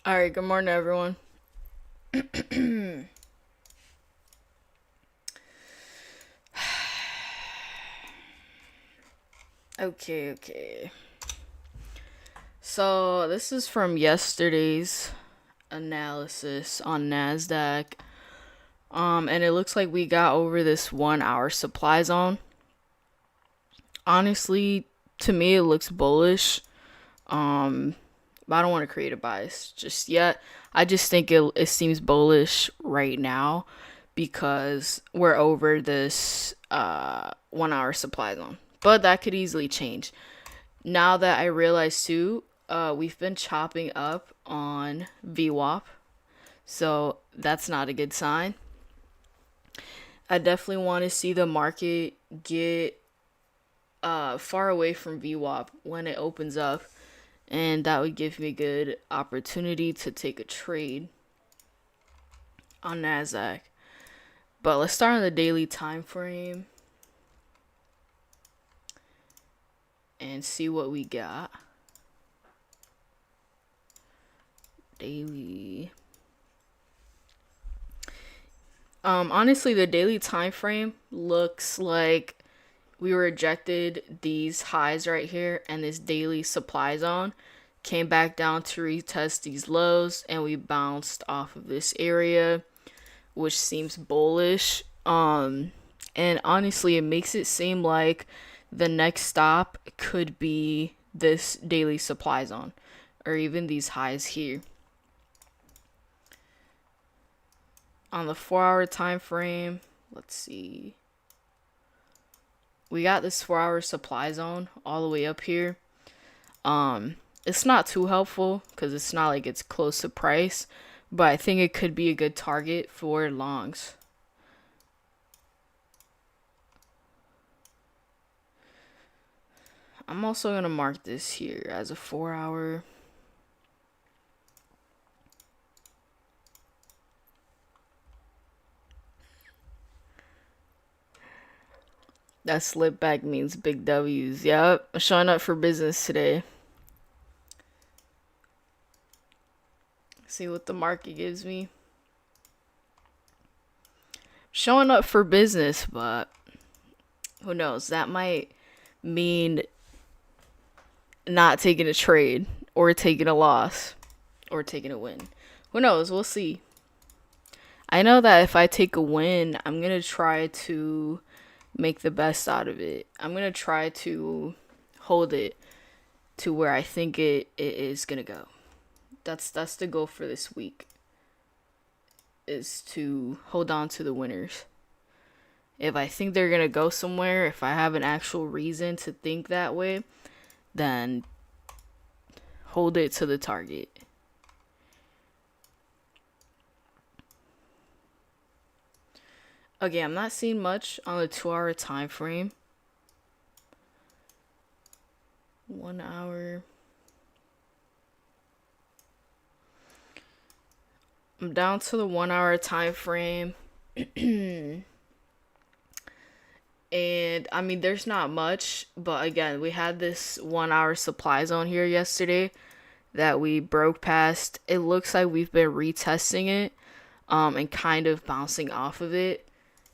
All right, good morning, everyone. Okay. So, this is from yesterday's analysis on NASDAQ. And it looks like we got over this 1 hour supply zone. Honestly, to me, it looks bullish. Um, but I don't want to create a bias just yet. I just think it seems bullish right now because we're over this 1 hour supply zone. But that could easily change. Now that I realize too, we've been chopping up on VWAP, so that's not a good sign. I definitely want to see the market get far away from VWAP when it opens up, and that would give me a good opportunity to take a trade on Nasdaq. But let's start on the daily time frame and see what we got. Daily. Honestly, the daily time frame looks like we rejected these highs right here and this daily supply zone, came back down to retest these lows, and we bounced off of this area, which seems bullish. And honestly, it makes it seem like the next stop could be this daily supply zone or even these highs here. On the 4 hour time frame, let's see. We got this 4 hour supply zone all the way up here. It's not too helpful because it's not like it's close to price, but I think it could be a good target for longs. I'm also gonna mark this here as a 4 hour. That slip back means big W's. Yep, showing up for business today. See what the market gives me. Showing up for business, but who knows? That might mean not taking a trade or taking a loss or taking a win. Who knows? We'll see. I know that if I take a win, I'm going to try to make the best out of it. I'm going to try to hold it to where I think it is going to go. That's the goal for this week, is to hold on to the winners. If I think they're going to go somewhere, if I have an actual reason to think that way, then hold it to the target. Again, I'm not seeing much on the 2 hour time frame. 1 hour. I'm down to the 1 hour time frame. And I mean, there's not much, but again, we had this 1 hour supply zone here yesterday that we broke past. It looks like we've been retesting it, and kind of bouncing off of it.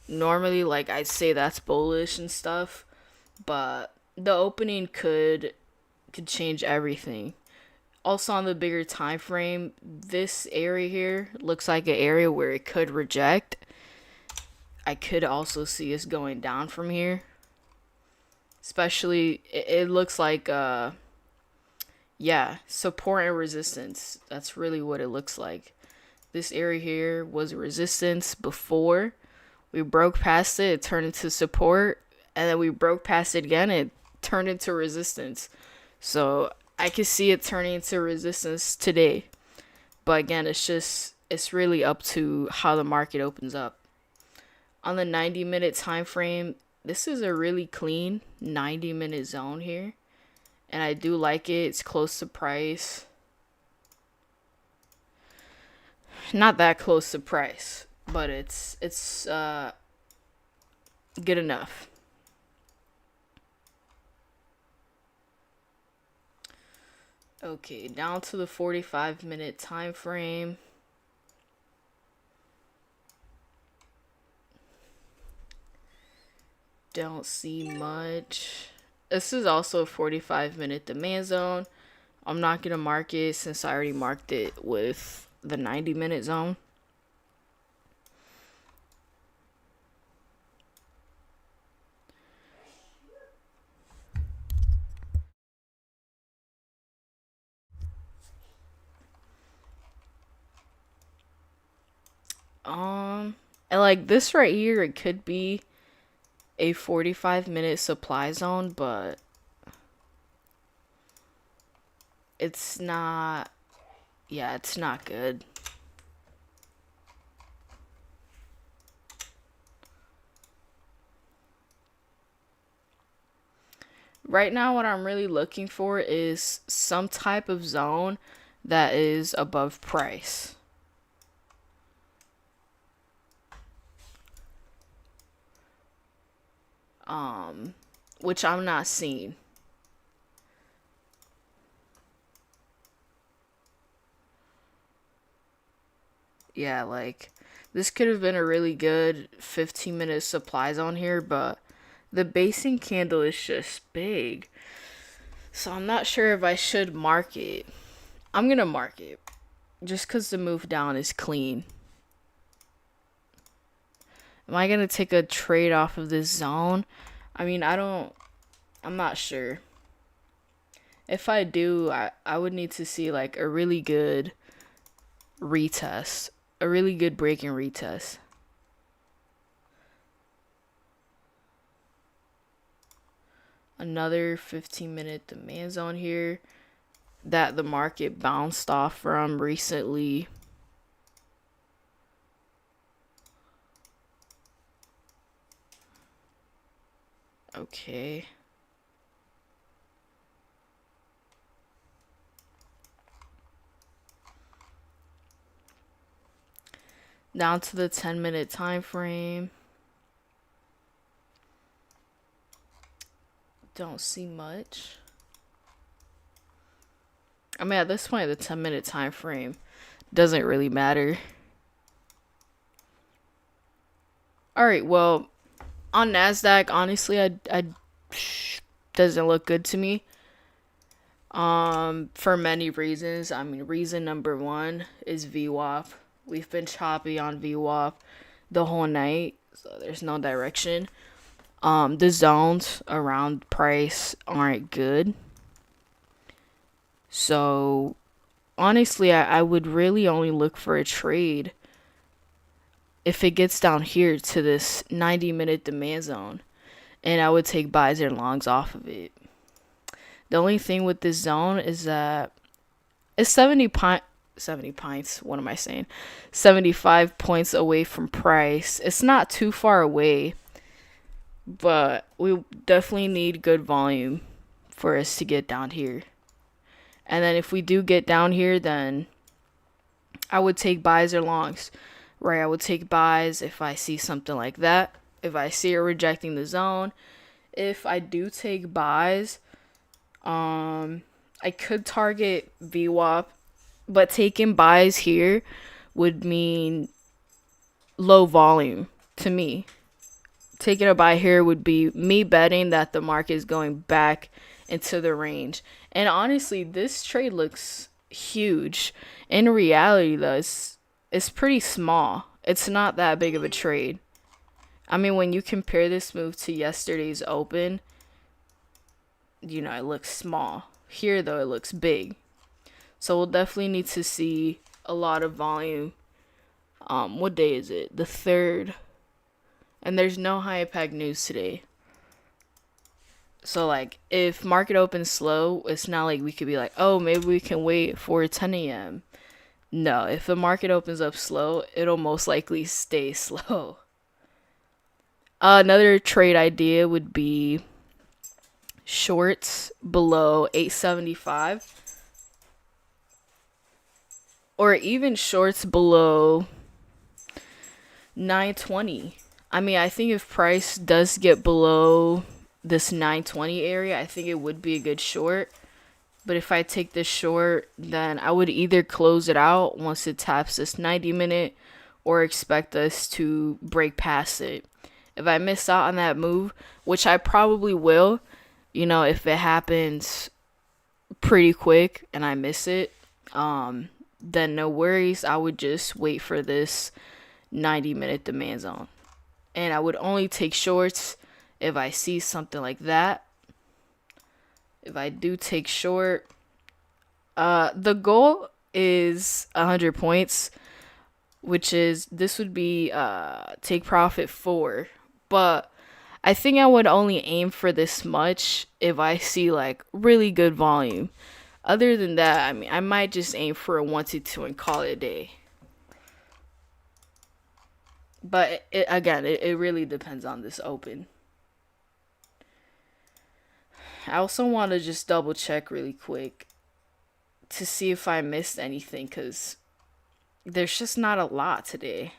Normally, like, I'd say that's bullish and stuff, but the opening could change everything. Also on the bigger time frame, this area here looks like an area where it could reject. I could also see us going down from here. Especially, it looks like, yeah, support and resistance. That's really what it looks like. This area here was resistance before. We broke past it, it turned into support. And then we broke past it again, it turned into resistance. So I could see it turning into resistance today. But again, it's really up to how the market opens up. On the 90-minute time frame, this is a really clean 90-minute zone here. And I do like it. It's close to price. Not that close to price, but it's good enough. Okay, down to the 45-minute time frame. Don't see much. This is also a 45-minute demand zone. I'm not going to mark it since I already marked it with the 90-minute zone. And like this right here, it could be a 45-minute supply zone, but it's not, yeah, it's not good. Right now, what I'm really looking for is some type of zone that is above price. Which I'm not seeing. Yeah, like this could have been a really good 15-minute supply zone here, but the basing candle is just big. So I'm not sure if I should mark it. I'm gonna mark it just because the move down is clean. Am I gonna take a trade off of this zone? I mean, I'm not sure. If I do, I would need to see like a really good retest, a really good break and retest. Another 15-minute demand zone here that the market bounced off from recently. Okay. Down to the 10-minute time frame. Don't see much. I mean, at this point, the 10-minute time frame doesn't really matter. All right, well, on Nasdaq, honestly, I doesn't look good to me. For many reasons. I mean, reason number one is VWAP. We've been choppy on VWAP the whole night, so there's no direction. The zones around price aren't good. So honestly, I would really only look for a trade if it gets down here to this 90-minute demand zone, and I would take buys or longs off of it. The only thing with this zone is that it's 70 pints, what am I saying? 75 points away from price. It's not too far away, but we definitely need good volume for us to get down here. And then if we do get down here, then I would take buys or longs, right? I would take buys if I see something like that. If I see it rejecting the zone, if I do take buys, I could target VWAP, but taking buys here would mean low volume to me. Taking a buy here would be me betting that the market is going back into the range. And honestly, this trade looks huge. In reality, though, it's pretty small. It's not that big of a trade. I mean, when you compare this move to yesterday's open, it looks small. Here, though, it looks big. So we'll definitely need to see a lot of volume. What day is it? The 3rd. And there's no Hypeag news today. So, like, if market opens slow, it's not like we could be like, oh, maybe we can wait for 10 a.m. No, if the market opens up slow, it'll most likely stay slow. Another trade idea would be shorts below 875. Or even shorts below 920. I mean, I think if price does get below this 920 area, I think it would be a good short. But if I take this short, then I would either close it out once it taps this 90 minute or expect us to break past it. If I miss out on that move, which I probably will, if it happens pretty quick and I miss it, then no worries. I would just wait for this 90-minute demand zone. And I would only take shorts if I see something like that. If I do take short, the goal is 100 points, which is, this would be take profit 4. But I think I would only aim for this much if I see like really good volume. Other than that, I might just aim for a 1 to 2 and call it a day. But it really depends on this open. I also want to just double check really quick to see if I missed anything, because there's just not a lot today.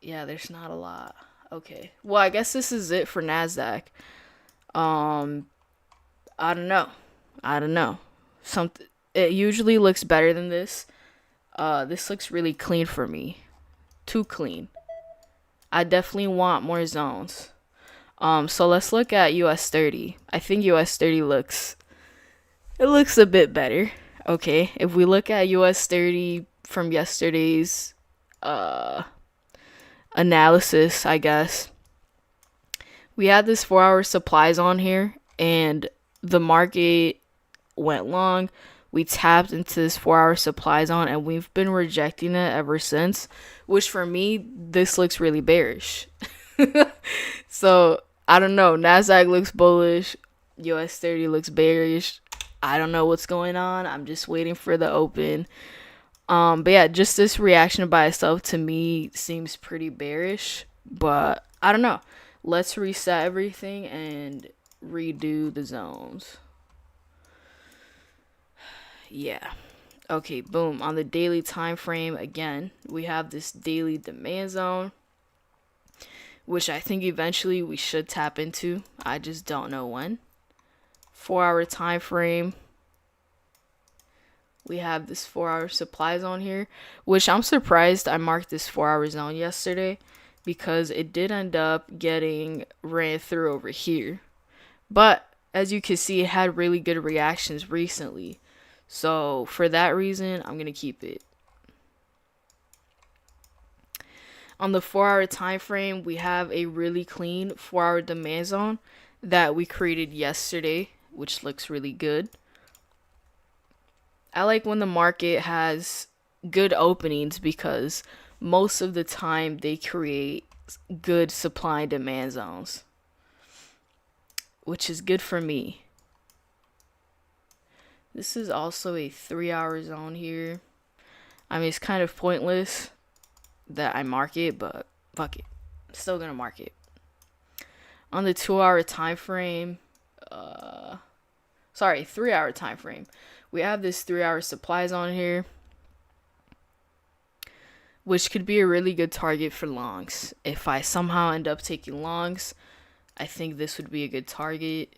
Yeah, there's not a lot. Okay. Well, I guess this is it for NASDAQ. I don't know. It usually looks better than this. This looks really clean for me. Too clean. I definitely want more zones. So let's look at US 30. I think US 30 looks a bit better. Okay, if we look at US 30 from yesterday's analysis, I guess we had this 4-hour supplies on here, and the market went long. We tapped into this 4-hour supply zone, and we've been rejecting it ever since, which for me, this looks really bearish. So I don't know. NASDAQ looks bullish. US 30 looks bearish. I don't know what's going on. I'm just waiting for the open. But yeah, just this reaction by itself to me seems pretty bearish. But I don't know. Let's reset everything and redo the zones. Yeah. Okay, boom. On the daily time frame, again, we have this daily demand zone, which I think eventually we should tap into. I just don't know when. 4-hour time frame, we have this 4-hour supply zone here, which I'm surprised I marked this 4-hour zone yesterday, because it did end up getting ran through over here. But as you can see, it had really good reactions recently. So for that reason, I'm going to keep it. On the 4-hour time frame, we have a really clean 4-hour demand zone that we created yesterday, which looks really good. I like when the market has good openings, because most of the time they create good supply and demand zones, which is good for me. This is also a 3-hour zone here. It's kind of pointless that I mark it, but fuck it. I'm still gonna mark it. On the 2-hour time frame, 3-hour time frame, we have this 3-hour supply zone here, which could be a really good target for longs. If I somehow end up taking longs, I think this would be a good target.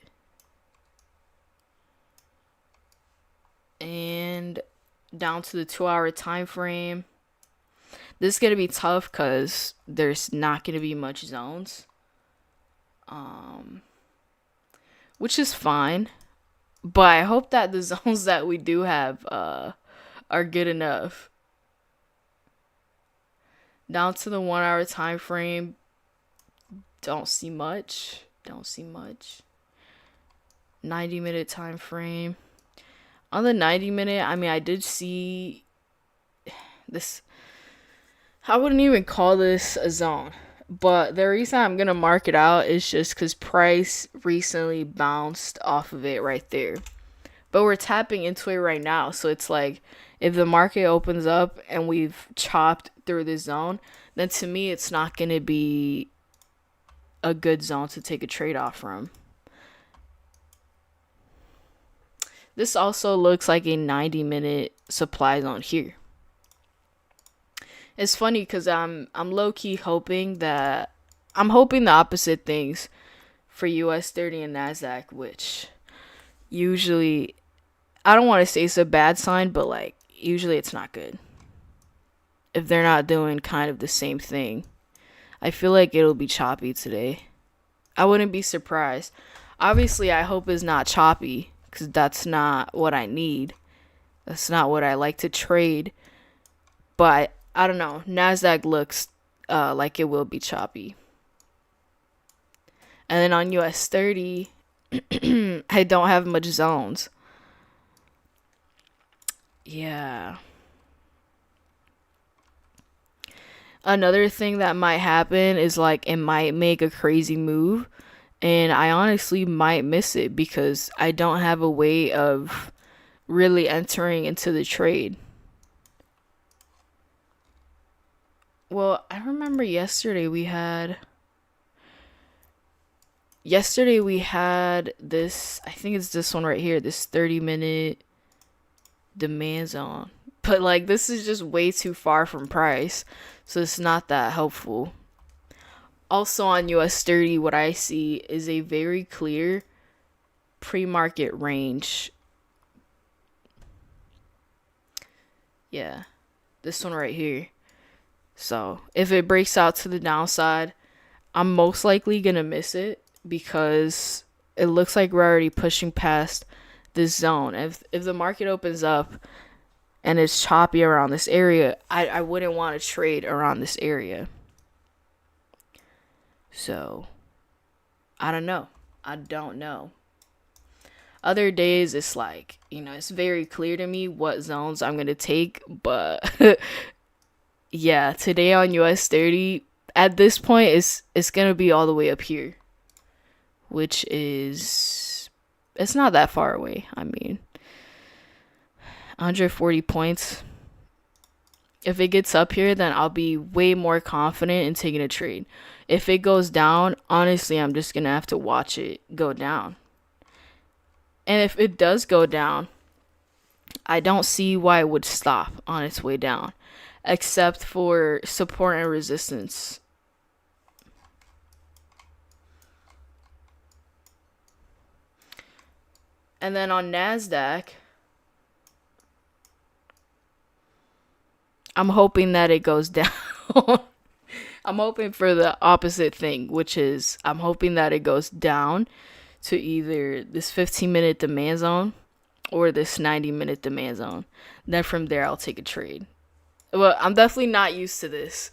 And down to the 2-hour time frame, this is going to be tough because there's not going to be much zones, which is fine, but I hope that the zones that we do have are good enough. Down to the 1-hour time frame, don't see much. 90-minute time frame. On the 90-minute, I did see this. I wouldn't even call this a zone. But the reason I'm going to mark it out is just because price recently bounced off of it right there. But we're tapping into it right now. So it's like, if the market opens up and we've chopped through the zone, then to me, it's not going to be a good zone to take a trade off from. This also looks like a 90-minute supply zone here. It's funny because I'm low-key hoping the opposite things for US 30 and NASDAQ, which usually, I don't want to say it's a bad sign, but like usually it's not good if they're not doing kind of the same thing. I feel like it'll be choppy today. I wouldn't be surprised. Obviously, I hope it's not choppy because that's not what I need. That's not what I like to trade. But I don't know. Nasdaq looks like it will be choppy. And then on US 30, I don't have much zones. Yeah. Another thing that might happen is like it might make a crazy move, and I honestly might miss it because I don't have a way of really entering into the trade. Well, I remember yesterday we had this, I think it's this one right here, this 30-minute demand zone. But like this is just way too far from price. So it's not that helpful. Also on US 30, what I see is a very clear pre-market range. Yeah, this one right here. So if it breaks out to the downside, I'm most likely gonna miss it because it looks like we're already pushing past this zone. If the market opens up and it's choppy around this area, I wouldn't want to trade around this area. So I don't know. I don't know. Other days it's like, it's very clear to me what zones I'm gonna take, but yeah, today on US 30, at this point it's gonna be all the way up here, which is it's not that far away. I mean, 140 points. If it gets up here, then I'll be way more confident in taking a trade. If it goes down, honestly, I'm just gonna have to watch it go down. And if it does go down, I don't see why it would stop on its way down, except for support and resistance. And then on NASDAQ, I'm hoping that it goes down. I'm hoping for the opposite thing, which is I'm hoping that it goes down to either this 15-minute demand zone or this 90-minute demand zone. Then from there, I'll take a trade. Well, I'm definitely not used to this.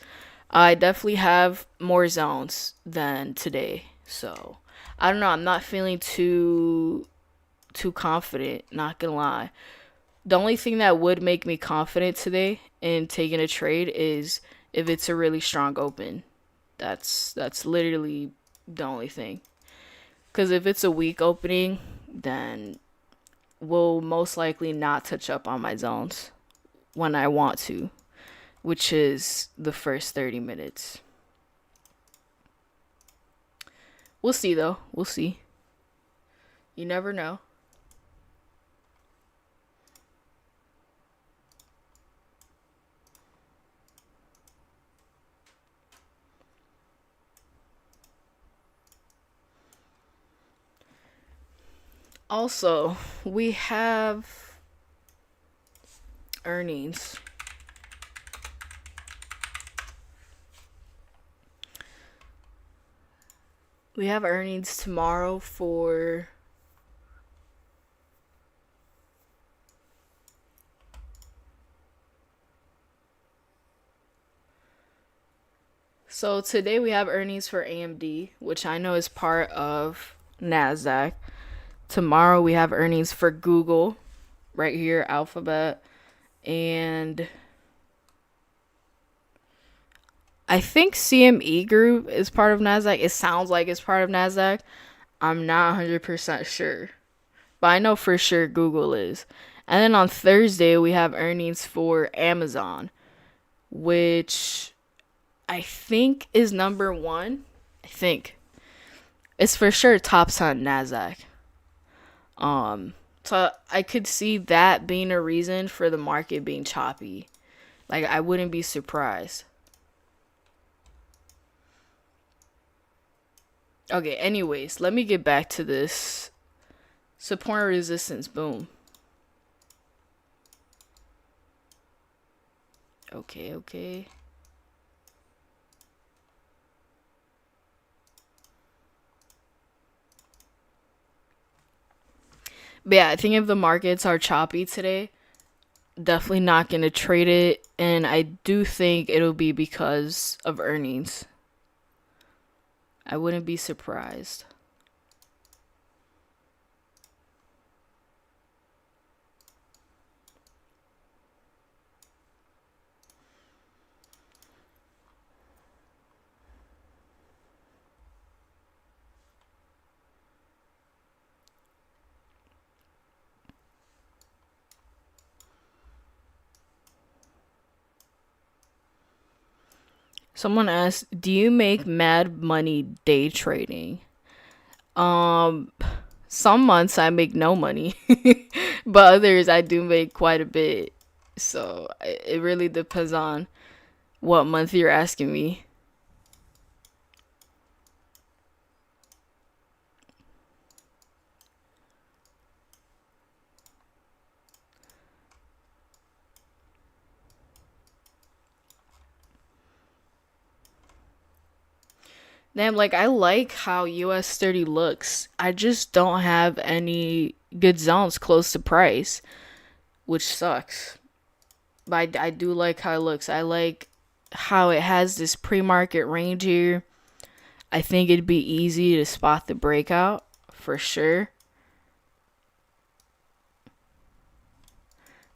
I definitely have more zones than today. So, I don't know. I'm not feeling too confident, not gonna lie. The only thing that would make me confident today in taking a trade is if it's a really strong open. That's literally the only thing. Because if it's a weak opening, then we'll most likely not touch up on my zones when I want to, which is the first 30 minutes. We'll see, though. We'll see. You never know. Also, we have earnings. We have earnings tomorrow for So today we have earnings for AMD, which I know is part of Nasdaq. Tomorrow we have earnings for Google, right here, Alphabet, and I think CME Group is part of Nasdaq. It sounds like it's part of Nasdaq. I'm not 100% sure, but I know for sure Google is. And then on Thursday we have earnings for Amazon, which I think is number one. I think it's for sure tops on Nasdaq. So I could see that being a reason for the market being choppy. Like I wouldn't be surprised. Okay, anyways, let me get back to this Support and resistance. Boom. Okay, okay. But yeah, I think if the markets are choppy today, definitely not going to trade it. And I do think it'll be because of earnings. I wouldn't be surprised. Someone asked, "Do you make mad money day trading?" Um, some months I make no money, but others I do make quite a bit. So it really depends on what month you're asking me. Damn, like I like how US 30 looks. I just don't have any good zones close to price, which sucks. But I do like how it looks. I like how it has this pre-market range here. I think it'd be easy to spot the breakout for sure.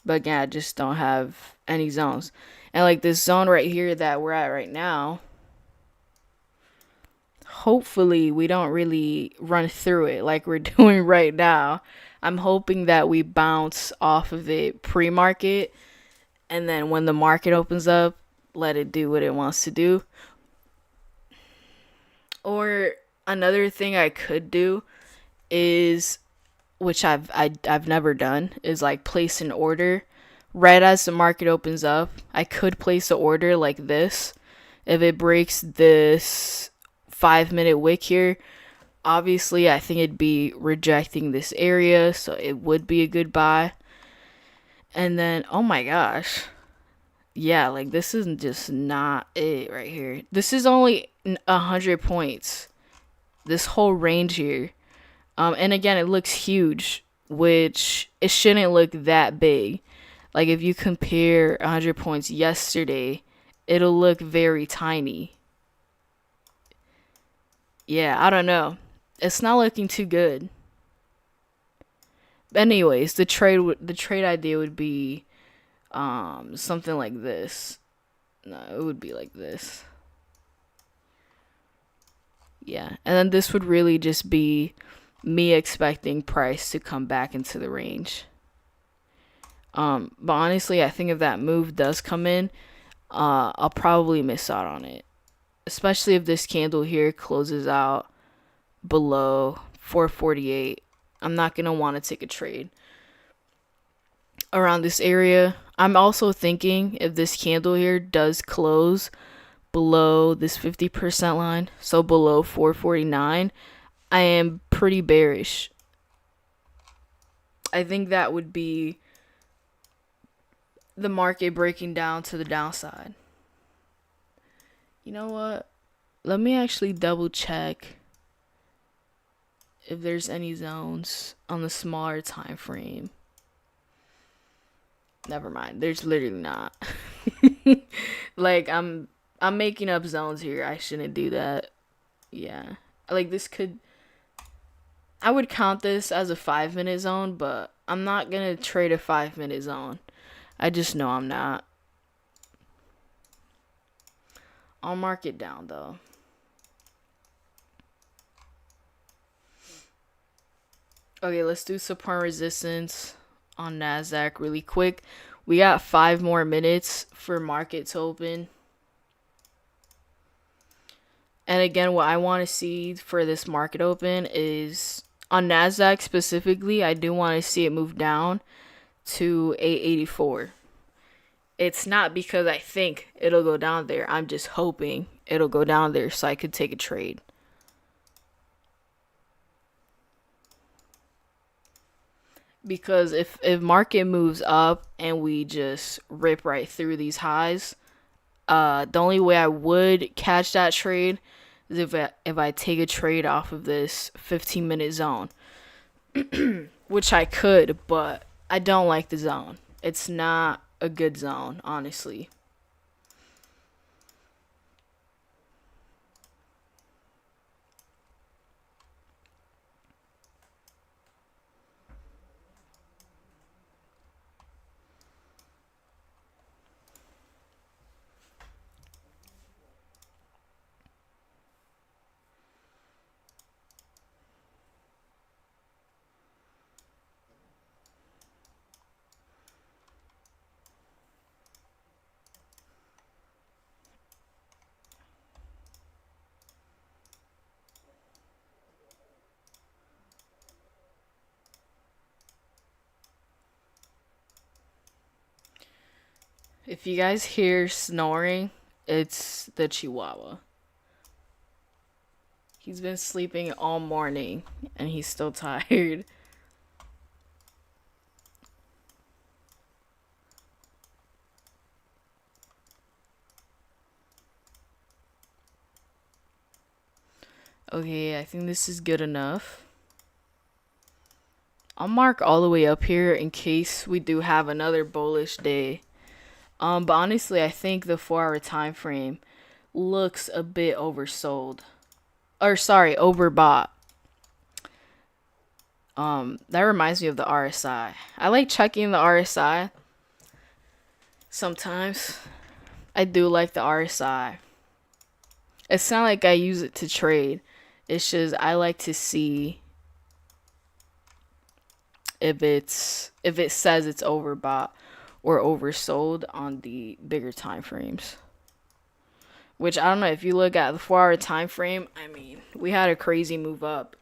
But again, I just don't have any zones. And like this zone right here that we're at right now, hopefully we don't really run through it like we're doing right now. I'm hoping that we bounce off of it pre-market, and then when the market opens up, let it do what it wants to do. Or another thing I could do is, which I've never done, is like place an order right as the market opens up. I could place an order like this. If it breaks this 5 minute wick here, obviously I think it'd be rejecting this area, so it would be a good buy. And then, oh my gosh, yeah, like this is just not it right here. This is only 100 points. This whole range here. And again, it looks huge, which it shouldn't look that big. Like if you compare 100 points yesterday, it'll look very tiny. Yeah, I don't know. It's not looking too good. Anyways, the trade idea would be something like this. No, it would be like this. Yeah, and then this would really just be me expecting price to come back into the range. But honestly, I think if that move does come in, I'll probably miss out on it, especially if this candle here closes out below 448. I'm not gonna want to take a trade around this area. I'm also thinking if this candle here does close below this 50% line, so below 449, I am pretty bearish. I think that would be the market breaking down to the downside. You know what? Let me actually double check if there's any zones on the smaller time frame. Never mind. There's literally not. Like I'm making up zones here. I shouldn't do that. Yeah. Like this could, I would count this as a 5 minute zone, but I'm not gonna trade a 5 minute zone. I just know I'm not. I'll mark it down though. Okay, let's do support resistance on NASDAQ really quick. We got 5 more minutes for market to open. And again, what I want to see for this market open is on NASDAQ specifically, I do want to see it move down to 884. It's not because I think it'll go down there. I'm just hoping it'll go down there so I could take a trade. because if market moves up and we just rip right through these highs, the only way I would catch that trade is if I take a trade off of this 15-minute zone, which I could, but I don't like the zone. It's not a good zone, honestly. If you guys hear snoring, it's the Chihuahua. He's been sleeping all morning and he's still tired. Okay, I think this is good enough. I'll mark all the way up here in case we do have another bullish day. But honestly, I think the 4 hour time frame looks a bit oversold. Or sorry, overbought. That reminds me of the RSI. I like checking the RSI sometimes. I do like the RSI. It's not like I use it to trade. It's just I like to see if it says it's overbought or oversold on the bigger time frames. Which I don't know, if you look at the 4 hour time frame, I mean, we had a crazy move up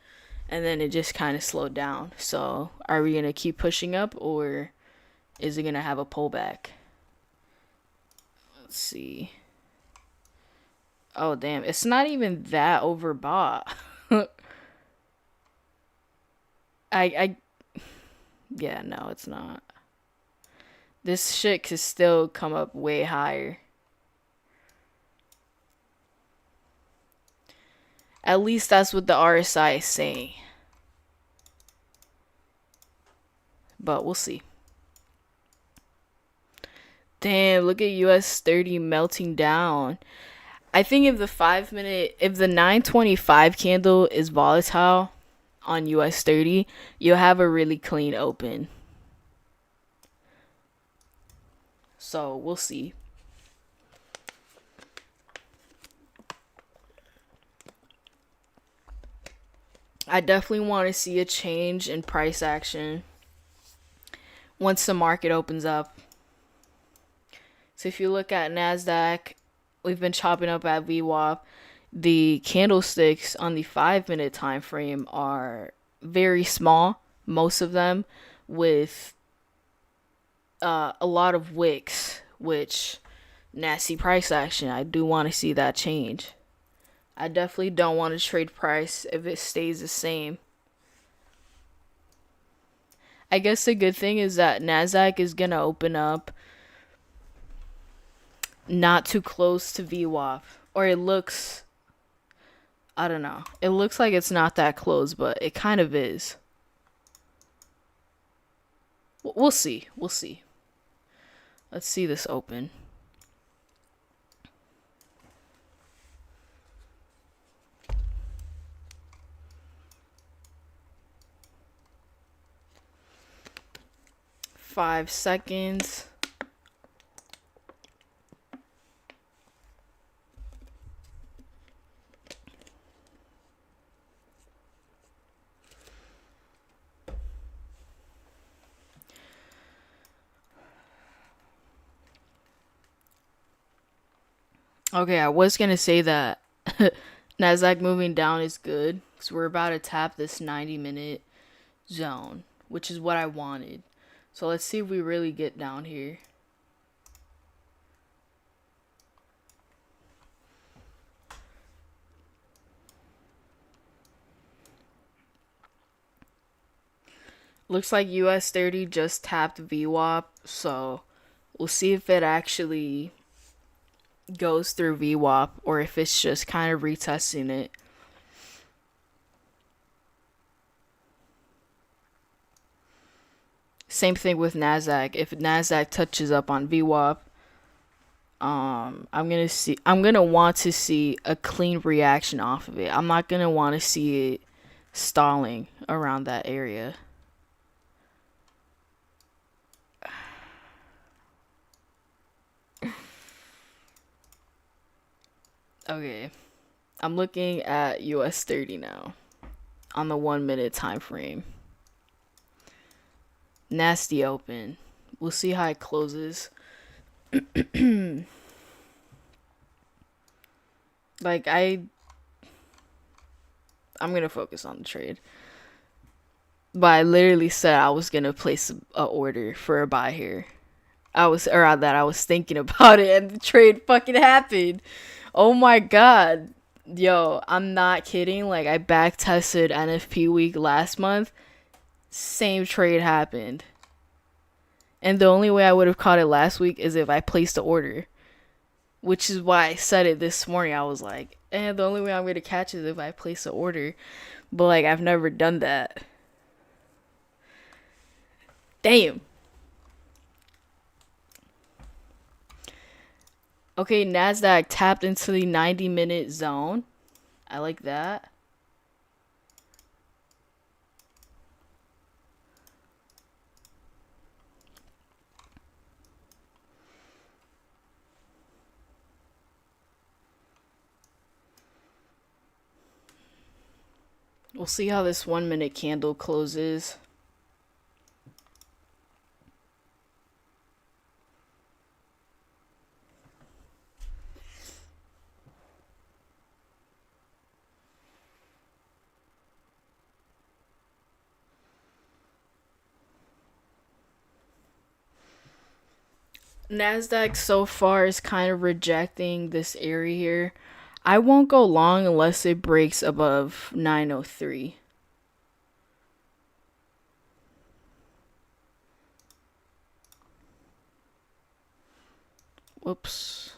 and then it just kind of slowed down. So, are we going to keep pushing up or is it going to have a pullback? Let's see. Oh, damn. It's not even that overbought. I yeah, no, it's not. This shit could still come up way higher. At least that's what the RSI is saying. But we'll see. Damn, look at US 30 melting down. I think if the 925 candle is volatile on US 30, you'll have a really clean open. So we'll see. I definitely want to see a change in price action once the market opens up. So if you look at NASDAQ, we've been chopping up at VWAP. The candlesticks on the 5 minute time frame are very small, most of them, with a lot of wicks, which nasty price action. I do want to see that change. I definitely don't want to trade price if it stays the same. I guess the good thing is that NASDAQ is going to open up not too close to VWAP. Or it looks, I don't know. It looks like it's not that close, but it kind of is. We'll see. We'll see. Let's see this open. Five seconds. Okay, I was gonna say that Nasdaq moving down is good because we're about to tap this 90-minute zone, which is what I wanted. So let's see if we really get down here. Looks like US 30 just tapped VWAP, so we'll see if it actually goes through VWAP or if it's just kind of retesting it. Same thing with Nasdaq. If Nasdaq touches up on VWAP, I'm gonna want to see a clean reaction off of it. I'm not gonna want to see it stalling around that area. Okay, I'm looking at US 30 now on the 1 minute time frame. Nasty open. We'll see how it closes. Like I'm gonna focus on the trade. But I literally said I was gonna place a order for a buy here. I was thinking about it and the trade fucking happened. Oh my god. Yo, I'm not kidding. Like I back tested NFP week last month. Same trade happened. And the only way I would have caught it last week is if I placed the order. Which is why I said it this morning. I was like, the only way I'm going to catch it is if I place an order. But, like, I've never done that. Damn. Okay, NASDAQ tapped into the 90-minute zone. I like that. We'll see how this 1 minute candle closes. NASDAQ so far is kind of rejecting this area here. I won't go long unless it breaks above 903. Whoops.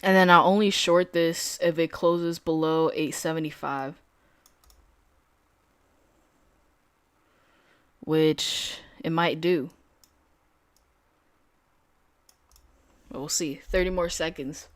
And then I'll only short this if it closes below 875. Which it might do. But we'll see. 30 more seconds.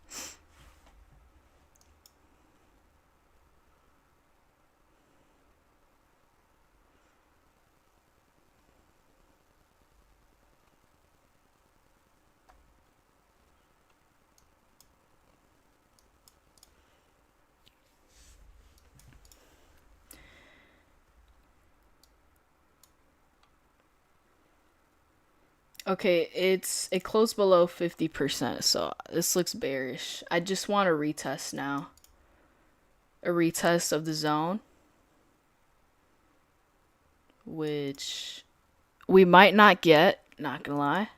Okay, it closed below 50%, so this looks bearish. I just want a retest now. A retest of the zone, which we might not get, not gonna lie.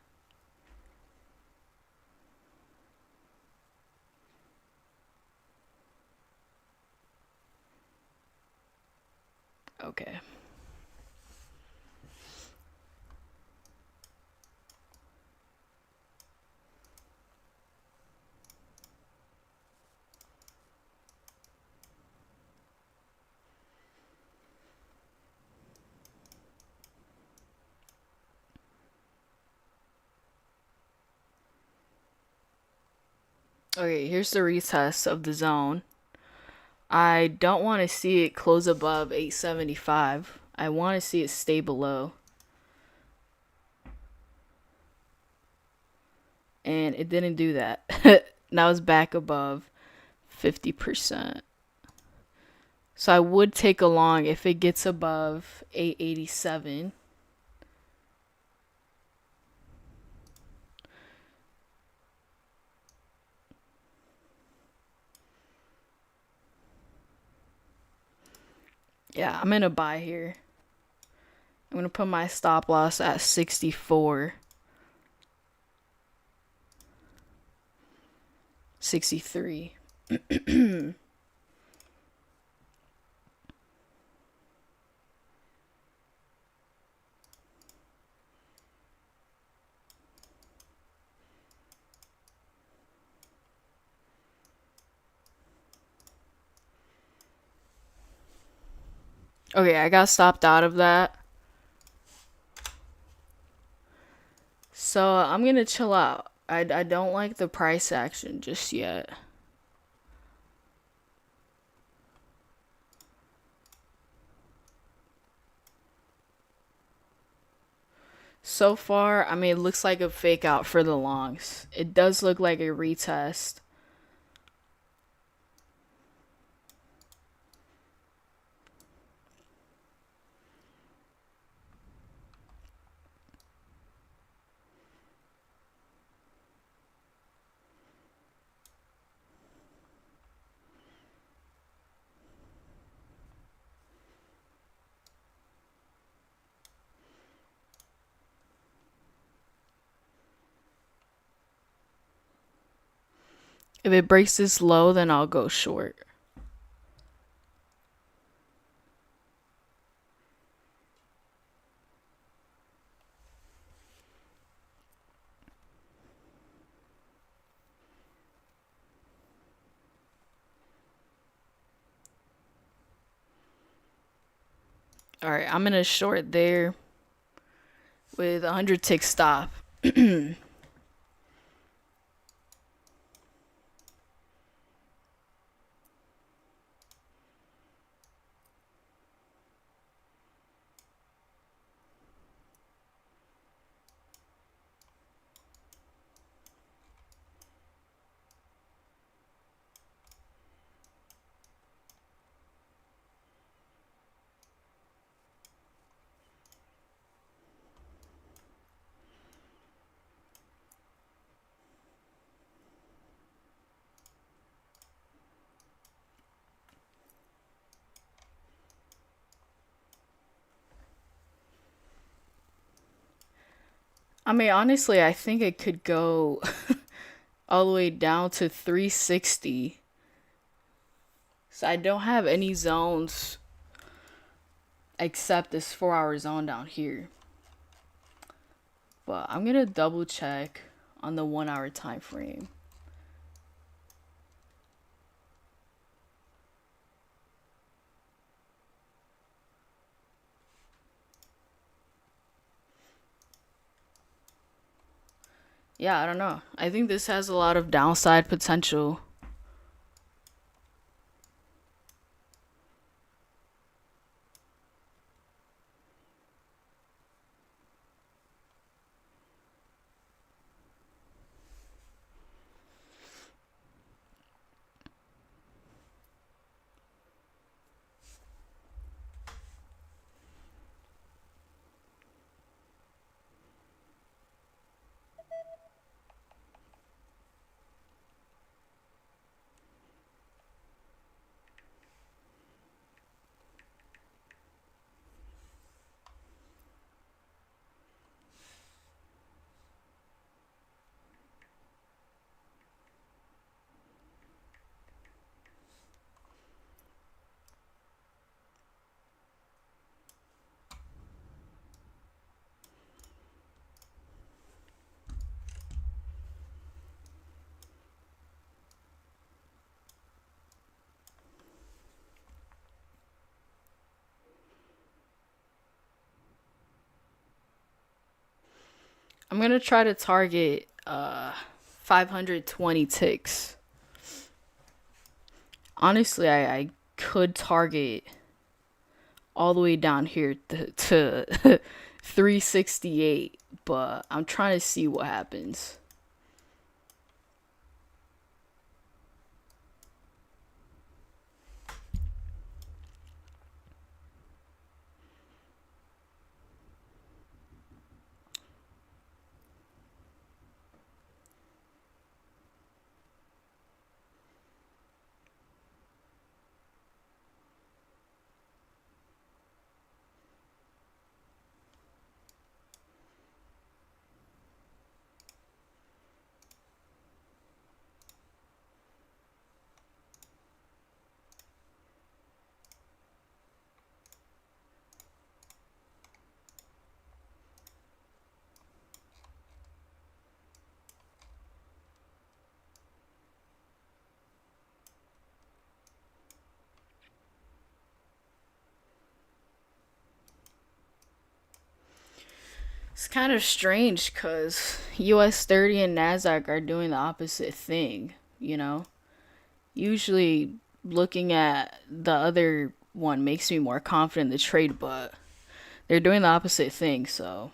Okay. Okay, here's the retest of the zone. I don't want to see it close above 875. I want to see it stay below. And it didn't do that. Now it's back above 50%. So I would take a long if it gets above 887. Yeah, I'm gonna buy here. I'm gonna put my stop loss at 64. 63. Okay, I got stopped out of that. So I'm gonna chill out. I don't like the price action just yet. So far, I mean, it looks like a fake out for the longs. It does look like a retest. If it breaks this low, then I'll go short. All right, I'm gonna short there with 100 tick stop. I mean, honestly, I think it could go all the way down to 360. So I don't have any zones except this 4 hour zone down here. But I'm gonna double check on the 1 hour time frame. Yeah, I don't know. I think this has a lot of downside potential. I'm gonna try to target 520 ticks. Honestly, I could target all the way down here to 368, but I'm trying to see what happens. kind of strange because US 30 and NASDAQ are doing the opposite thing, you know? Usually, looking at the other one makes me more confident in the trade, but they're doing the opposite thing, so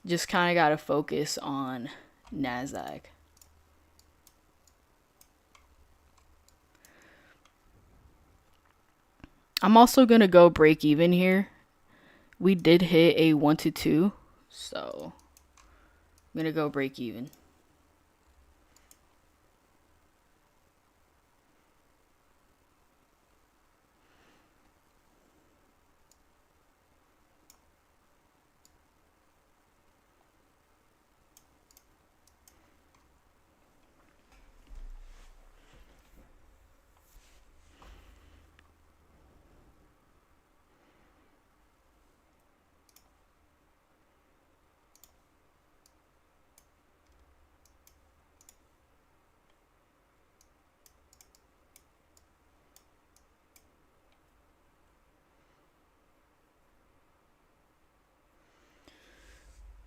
just kind of got to focus on NASDAQ. I'm also going to go break even here. We did hit a 1 to 2, so I'm going to go break even.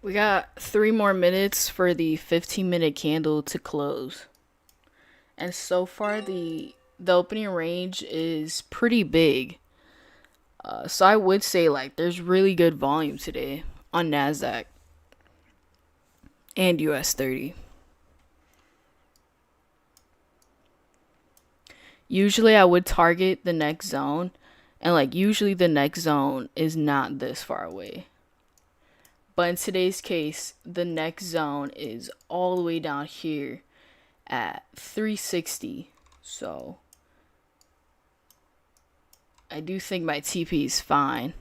We got 3 more minutes for the 15-minute candle to close. And so far the opening range is pretty big. So I would say like there's really good volume today on Nasdaq and US 30. Usually I would target the next zone, and like usually the next zone is not this far away. But in today's case, the next zone is all the way down here at 360. So I do think my TP is fine.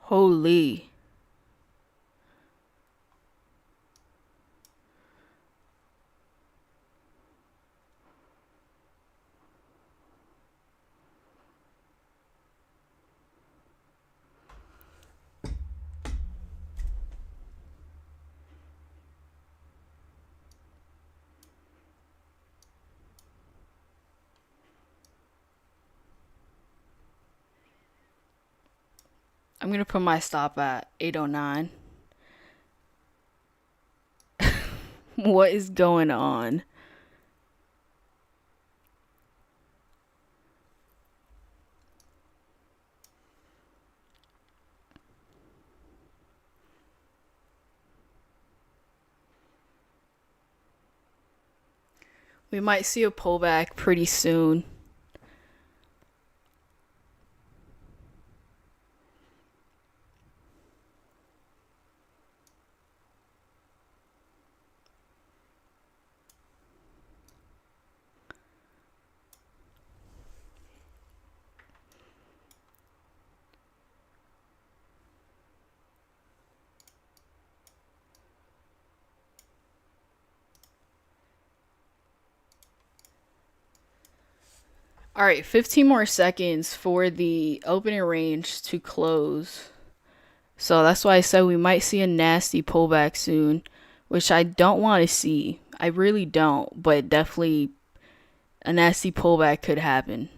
Holy. I'm going to put my stop at 809. What is going on? We might see a pullback pretty soon. All right, 15 more seconds for the opening range to close. So that's why I said we might see a nasty pullback soon, which I don't want to see. I really don't, but definitely a nasty pullback could happen.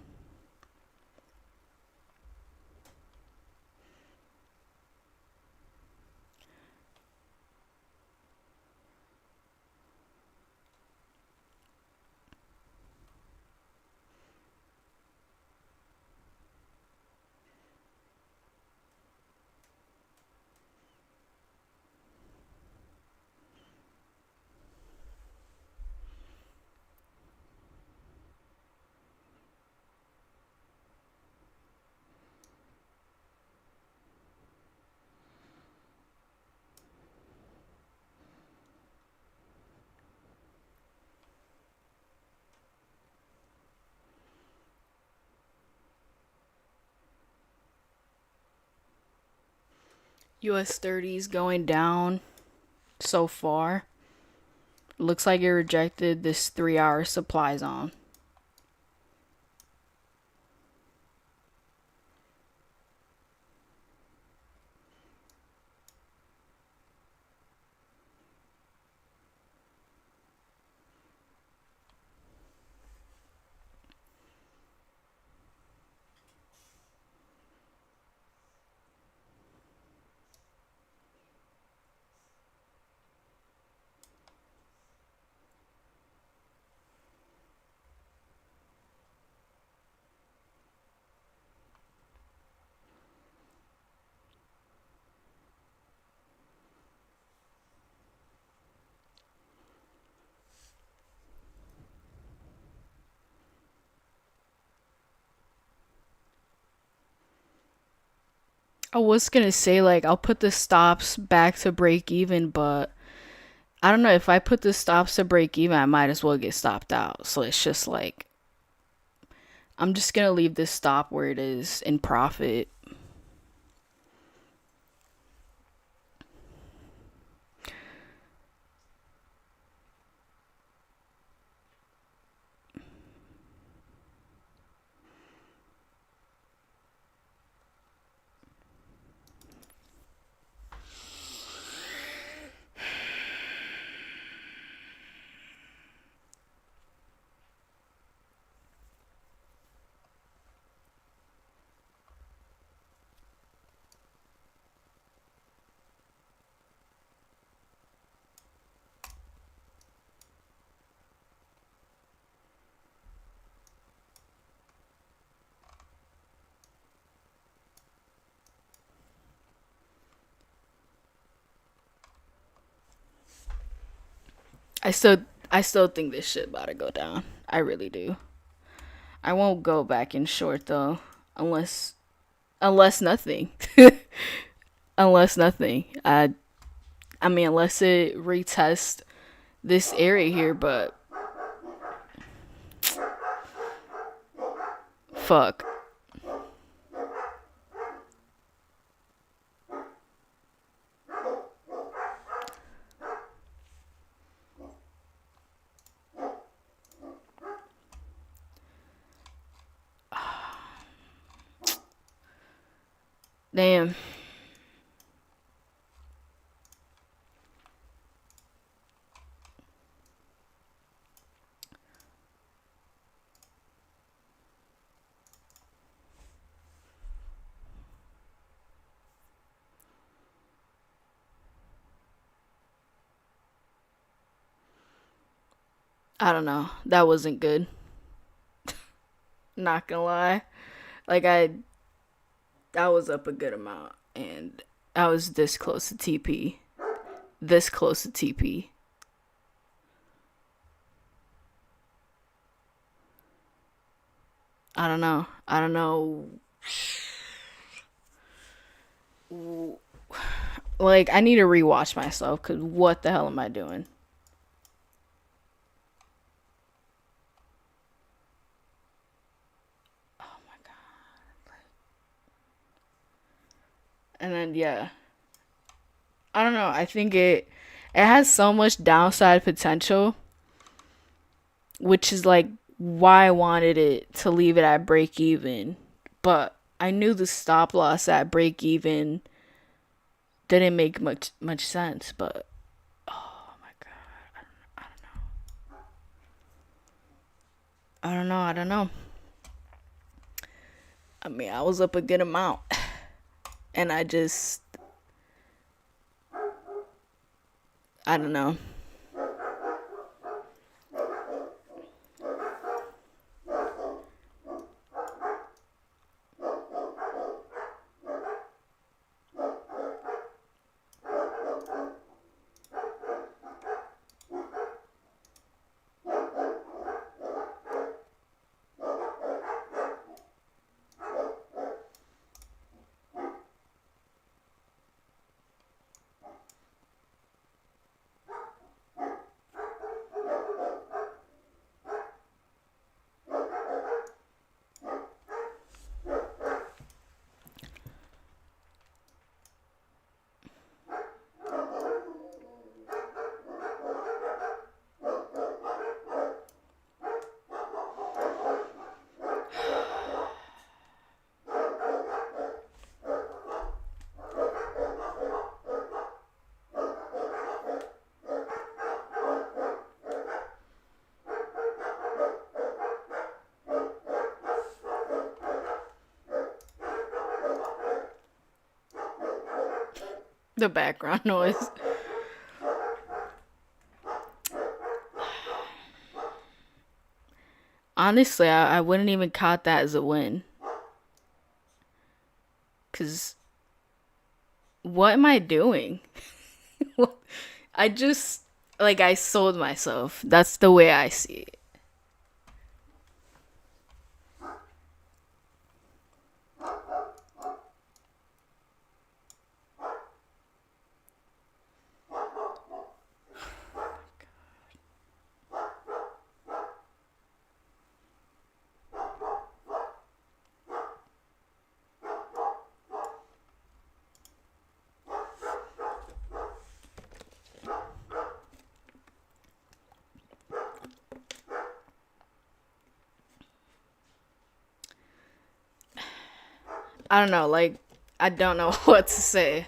US 30 is going down so far. Looks like it rejected this 3 hour supply zone. I was gonna say, like, I'll put the stops back to break even, but I don't know. If I put the stops to break even, I might as well get stopped out. So it's just like, I'm just gonna leave this stop where it is in profit. I still I still think this shit about to go down. I really do. I won't go back in short though, unless nothing. Unless nothing. I mean, unless it retest this area here, but fuck. Damn. I don't know. That wasn't good. Not gonna lie. Like I was up a good amount and I was this close to TP. This close to TP. I don't know. I don't know. Like, I need to rewatch myself because what the hell am I doing? Oh my god. And then, yeah. I don't know. I think it has so much downside potential, which is like why I wanted it to leave it at break even. But I knew the stop loss at break even didn't make much sense. But oh my god, I don't know. I don't know. I mean, I was up a good amount, and I don't know. the background noise. Honestly, I wouldn't even count that as a win. Because what am I doing? I just, like, I sold myself. That's the way I see it. I don't know, like, I don't know what to say.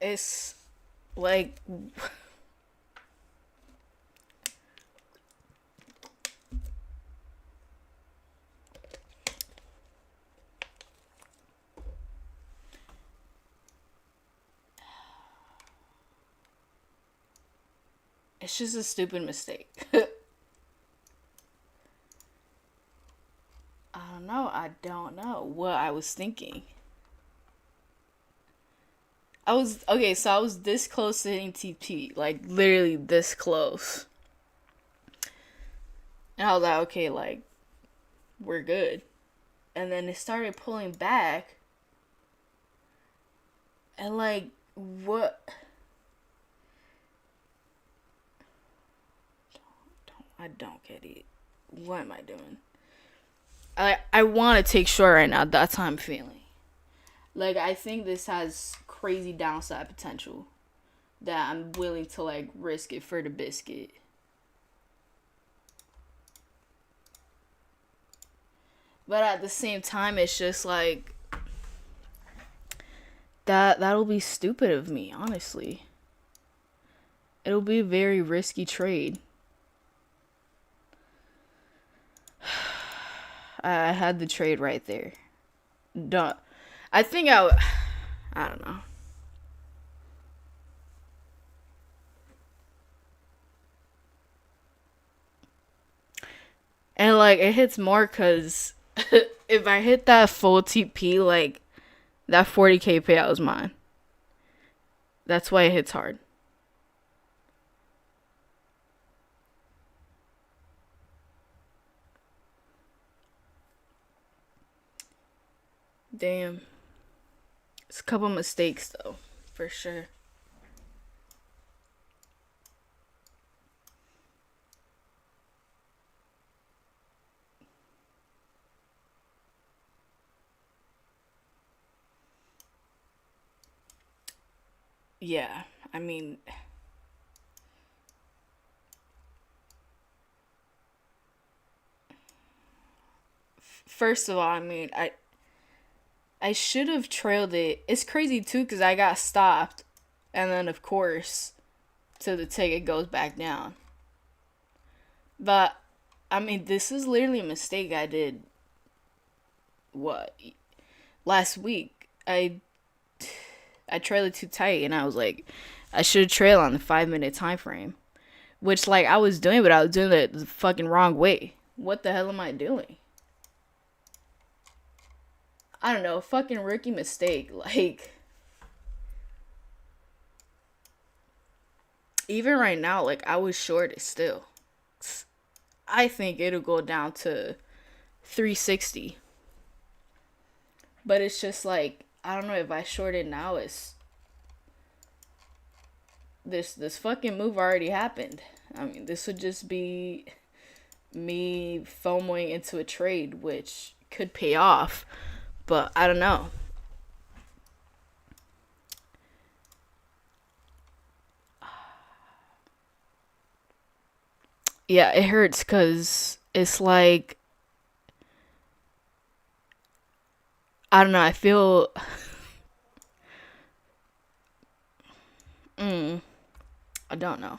It's like, it's just a stupid mistake. I don't know. I don't know what I was thinking. I was okay, so I was this close to hitting TP, like literally this close. And I was like, okay, like we're good. And then it started pulling back, and like what? I don't get it. What am I doing? I want to take short right now. That's how I'm feeling. Like I think this has crazy downside potential. that I'm willing to like risk it for the biscuit. But at the same time, it's just like that'll be stupid of me, honestly. It'll be a very risky trade. I had the trade right there. Don't. I think I don't know. And like it hits more because if I hit that full TP, like that 40K payout is mine. That's why it hits hard. Damn. It's a couple mistakes though, for sure. Yeah, I mean, first of all, I mean, I should have trailed it. It's crazy too because I got stopped, and then of course, so the ticket goes back down. But I mean, this is literally a mistake I did. What last week? I trailed it too tight, and I was like, I should trail on the 5 minute time frame, which like I was doing, but I was doing it the fucking wrong way. What the hell am I doing? I don't know, fucking rookie mistake. Like even right now, like I was short it still. I think it'll go down to 360. But it's just like I don't know if I short it now. It's this fucking move already happened. I mean, this would just be me FOMOing into a trade, which could pay off, but I don't know. Yeah, it hurts because it's like I don't know. I feel I don't know.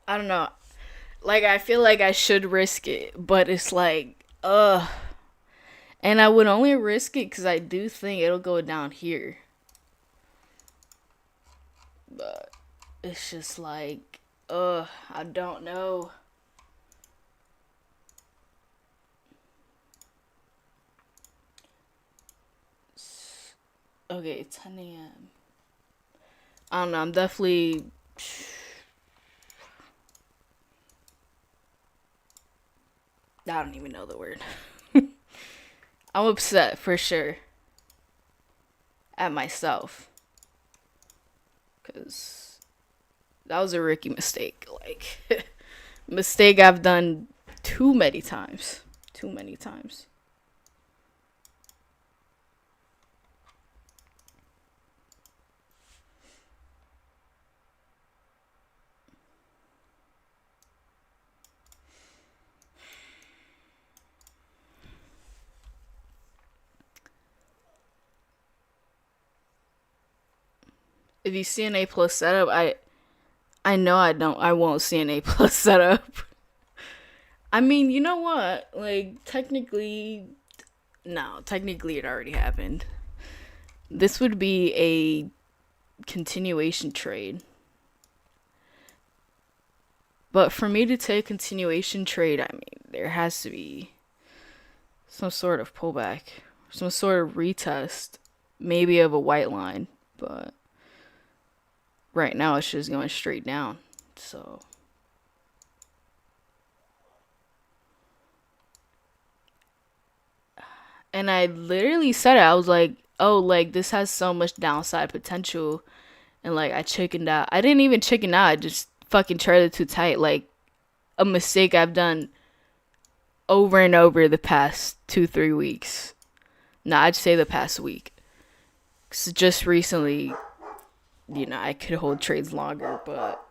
I don't know. Like I feel like I should risk it, but it's like and I would only risk it because I do think it'll go down here. But it's just like, I don't know. Okay, 10 a.m. I don't know. I'm definitely. I don't even know the word. I'm upset for sure at myself because that was a rookie mistake. Like, mistake I've done too many times. Too many times. If you see an A plus setup, I know I won't see an A plus setup. I mean, you know what? Like technically, no, technically it already happened. This would be a continuation trade. But for me to take a continuation trade, I mean, there has to be some sort of pullback, some sort of retest. maybe of a white line, but right now it's just going straight down. So, and I literally said it. I was like, "Oh, like this has so much downside potential." And like I chickened out. I didn't even chicken out. I just fucking tried it too tight. Like a mistake I've done over and over the past 2-3 weeks. Nah, I'd say the past week. 'Cause just recently, I could hold trades longer, but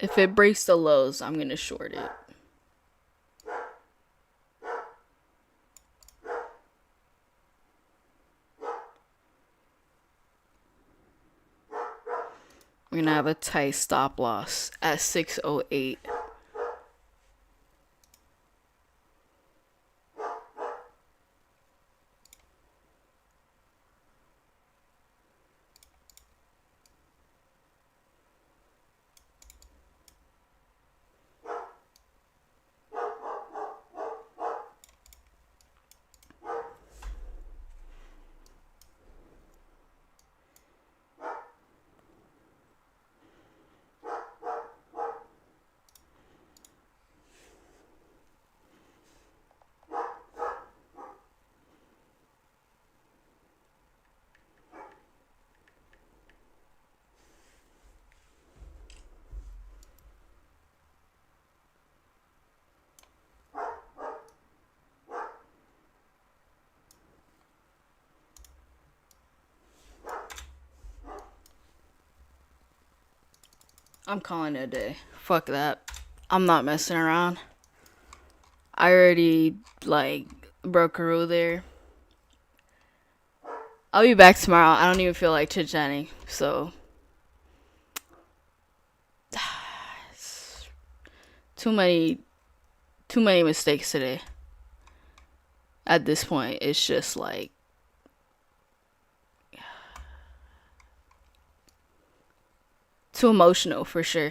if it breaks the lows, I'm gonna short it. I'm gonna have a tight stop loss at 608. I'm calling it a day. Fuck that. I'm not messing around. I already like broke a rule there. I'll be back tomorrow. I don't even feel like chit chatting, so too many too many mistakes today. At this point, it's just like too emotional for sure.